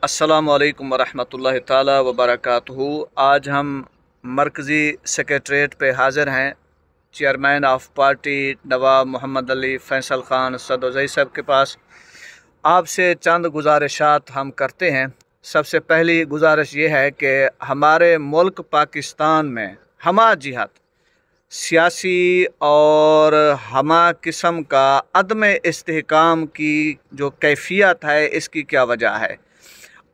अस्सलामु अलैकुम वरहमतुल्लाहि ताला वबरकातुहू। आज हम मरकज़ी सेक्रेटरीट पे हाज़िर हैं। चेयरमैन ऑफ पार्टी नवाब मोहम्मद अली फैसल ख़ान सदोज़ई साहब के पास आपसे चंद गुजारिशात हम करते हैं। सबसे पहली गुजारिश ये है कि हमारे मुल्क पाकिस्तान में हमा जिहात सियासी और हमा किस्म का अदम इस्तेहकाम की जो कैफियत है, इसकी क्या वजह है।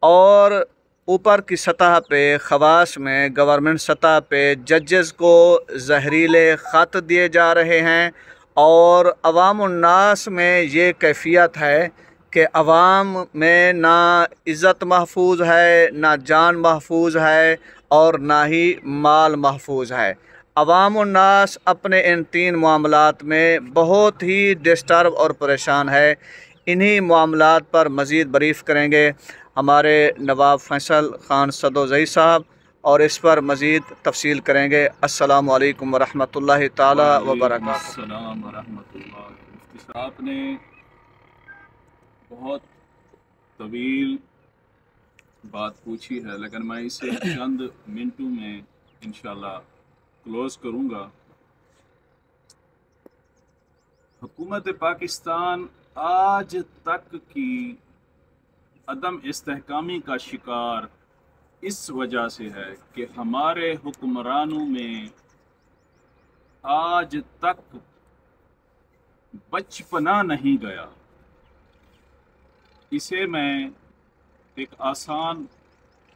और ऊपर की सतह पे ख़वास में गवर्नमेंट सतह पे जजेस को जहरीले ख़त दिए जा रहे हैं और अवामुन्नास में ये कैफियत है कि अवाम में ना इज़्ज़त महफूज है, ना जान महफूज है और ना ही माल महफूज है। अवामुन्नास अपने इन तीन मामलात में बहुत ही डिस्टर्ब और परेशान है। इन्हीं मामलात पर मज़ीद ब्रीफ़ करेंगे हमारे नवाब फैसल ख़ान सदोज़ई साहब और इस पर मज़ीद तफसील करेंगे। अस्सलामु अलैकुम वरहमतुल्लाहि ताला वबरकातुहू। मुफ्ती साहब ने बहुत तवील बात पूछी है, लेकिन मैं इसे चंद मिनटों में इंशाल्लाह क्लोज करूँगा। हुकूमत पाकिस्तान आज तक की अदम इस्तेहकामी का शिकार इस वजह से है कि हमारे हुक्मरानों में आज तक बचपना नहीं गया। इसे मैं एक आसान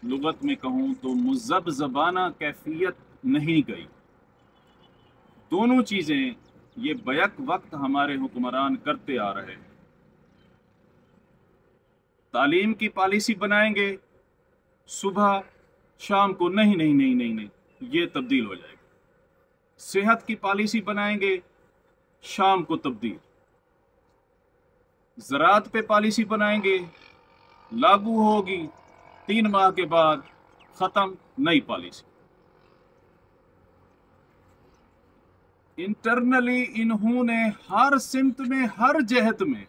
लुगत में कहूँ तो मुज़ब्ज़बाना कैफियत नहीं गई। दोनों चीज़ें ये बैक वक्त हमारे हुक्मरान करते आ रहे हैं। तालीम की पॉलिसी बनाएंगे, सुबह शाम को नहीं नहीं नहीं नहीं नहीं, ये तब्दील हो जाएगा। सेहत की पॉलिसी बनाएंगे, शाम को तब्दील। ज़राअत पे पॉलिसी बनाएंगे, लागू होगी, 3 माह के बाद ख़त्म, नई पॉलिसी। इंटरनली इन्होंने हर सिमत में, हर जहत में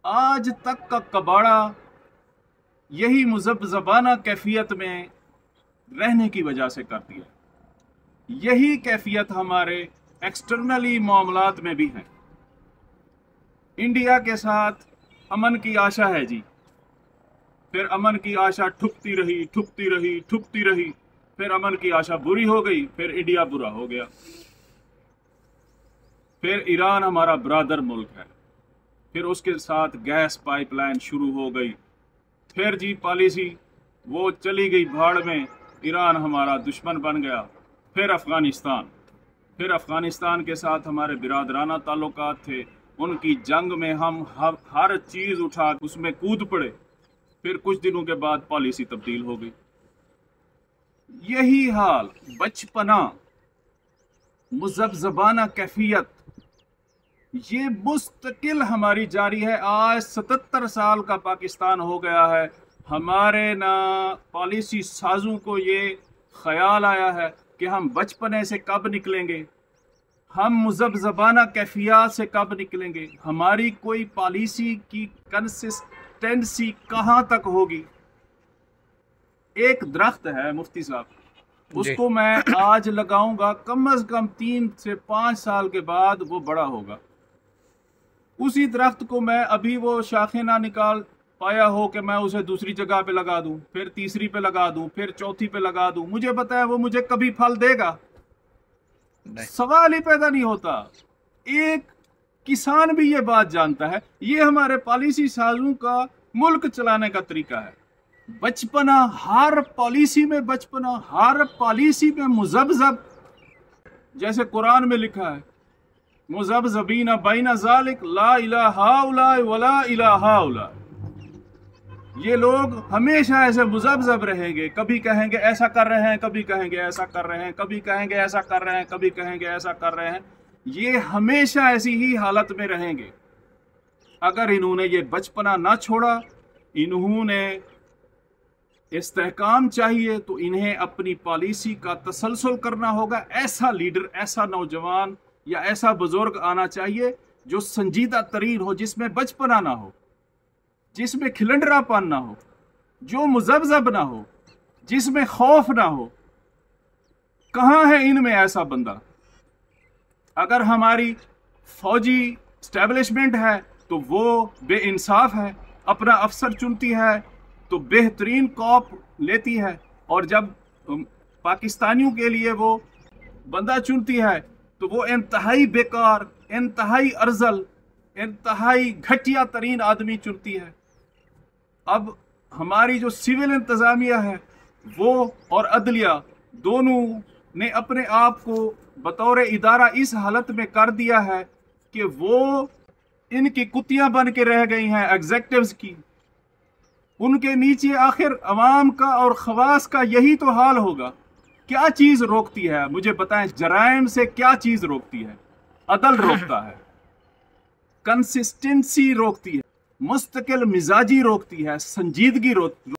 आज तक का कबाड़ा यही मुज़ब्ज़बाना कैफियत में रहने की वजह से कर दिया। यही कैफियत हमारे एक्सटर्नली मामलात में भी है। इंडिया के साथ अमन की आशा है जी, फिर अमन की आशा ठुकती रही ठुकती रही ठुकती रही, फिर अमन की आशा बुरी हो गई, फिर इंडिया बुरा हो गया। फिर ईरान हमारा ब्रादर मुल्क है, फिर उसके साथ गैस पाइपलाइन शुरू हो गई। फिर जी पॉलिसी वो चली गई भाड़ में, ईरान हमारा दुश्मन बन गया। फिर अफ़गानिस्तान के साथ हमारे बिरादराना ताल्लुकात थे, उनकी जंग में हम हर चीज़ उठा उसमें कूद पड़े। फिर कुछ दिनों के बाद पॉलिसी तब्दील हो गई। यही हाल बचपना, मुज़ब्ज़बाना कैफियत, ये मुस्तकिल हमारी जारी है। आज 77 साल का पाकिस्तान हो गया है। हमारे ना पॉलिसी साजों को ये ख्याल आया है कि हम बचपने से कब निकलेंगे, हम मुज़ब्ज़बाना कैफियत से कब निकलेंगे, हमारी कोई पॉलिसी की कंसिस्टेंसी कहाँ तक होगी। एक दरख्त है मुफ्ती साहब, उसको मैं आज लगाऊंगा, कम से कम 3 से 5 साल के बाद वो बड़ा होगा। उसी दरख्त को मैं अभी वो शाखें ना निकाल पाया हो कि मैं उसे दूसरी जगह पे लगा दूं, फिर तीसरी पे लगा दूं, फिर चौथी पे लगा दूं, मुझे पता है वो मुझे कभी फल देगा, सवाल ही पैदा नहीं होता। एक किसान भी ये बात जानता है। ये हमारे पॉलिसी साजों का मुल्क चलाने का तरीका है। बचपना, हर पॉलिसी में बचपना, हर पॉलिसी में मुज़ब्ज़ब। जैसे कुरान में लिखा है, मुज़ब्ज़बीना बैना ज़ालिक ला इलाहा उला वला इलाहा उला। ये लोग हमेशा ऐसे मुज़ब्ज़ब रहेंगे, कभी कहेंगे ऐसा कर रहे हैं, कभी कहेंगे ऐसा कर रहे हैं, कभी कहेंगे ऐसा कर रहे हैं, कभी कहेंगे ऐसा कर रहे हैं। ये हमेशा ऐसी ही हालत में रहेंगे। अगर इन्होंने ये बचपना ना छोड़ा, इन्होंने इस्तेहकाम चाहिए, तो इन्हें अपनी पॉलिसी का तसलसल करना होगा। ऐसा लीडर, ऐसा नौजवान या ऐसा बुजुर्ग आना चाहिए जो संजीदा तरीन हो, जिसमें बचपना ना हो, जिसमें खिलंडरापन ना हो, जो मुजब्जब ना हो, जिसमें खौफ ना हो। कहाँ है इनमें ऐसा बंदा? अगर हमारी फौजी स्टैब्लिशमेंट है तो वो बेइंसाफ है, अपना अफसर चुनती है तो बेहतरीन कॉप लेती है, और जब पाकिस्तानियों के लिए वो बंदा चुनती है तो वो इंतहाई बेकार, इंतहाई अर्जल, इंतहाई घटिया तरीन आदमी चुनती है। अब हमारी जो सिविल इंतज़ामिया है वो और अदलिया दोनों ने अपने आप को बतौर इदारा इस हालत में कर दिया है कि वो इनकी कुतियां बन के रह गई हैं एग्जेक्टिव्स की। उनके नीचे आखिर अवाम का और खवास का यही तो हाल होगा। क्या चीज़ रोकती है मुझे बताएं? जराइम से क्या चीज़ रोकती है? अदल रोकता है, कंसिस्टेंसी रोकती है, मुस्तकिल मिजाजी रोकती है, संजीदगी रोकती है।